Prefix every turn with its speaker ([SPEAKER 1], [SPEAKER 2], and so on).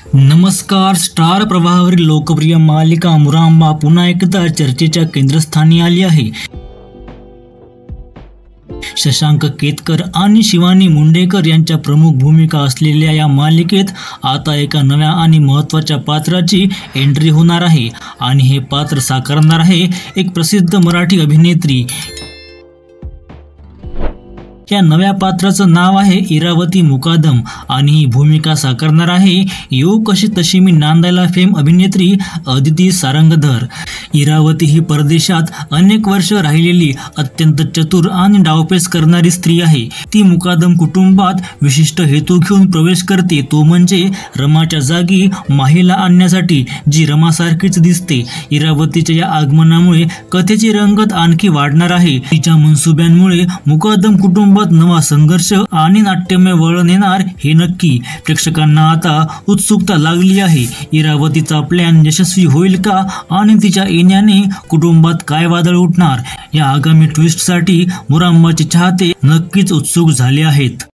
[SPEAKER 1] नमस्कार. स्टार प्रवाहावरील लोकप्रिय मालिका मुरांबा पुन्हा एकदा चर्चेच्या केंद्रस्थानी आली आहे. शशांक केतकर आणि शिवानी मुंडेकर यांच्या प्रमुख भूमिका असलेल्या या मालिकेत आता एका नव्या आणि महत्त्वाच्या पात्राची एंट्री होणार आहे आणि हे पात्र साकारणार आहे एक प्रसिद्ध मराठी अभिनेत्री. या नव्या पात्राचं नाव आहे इरावती मुकादम आणि ही भूमिका साकारणार आहे येऊ कशी तशी मी नांदायला फेम अभिनेत्री अदिती सारंगधर. इरावती ही परदेशात अनेक वर्ष राहिलेली अत्यंत चतुर आणि डावपेच करणारी स्त्री आहे. ती मुकादम कुटुंबात विशिष्ट हेतू घेऊन प्रवेश करते, तो म्हणजे रमाच्या जागी माहीला आणण्यासाठी, जी रमासारखीच दिसते. इरावतीच्या या आगमनामुळे कथेची रंगत आणखी वाढणार आहे. तिच्या मनसुब्यांमुळे मुकादम कुटुंब नवा संघर्ष आणि नाट्यमय वळण येणार हे नक्की. प्रेक्षकांना आता उत्सुकता लागली आहे. इरावतीचा प्लॅन यशस्वी होईल का आणि तिच्या येण्याने कुटुंबात काय वादळ उठणार? या आगामी ट्विस्टसाठी मुरांबाचे चाहते नक्कीच उत्सुक झाले आहेत.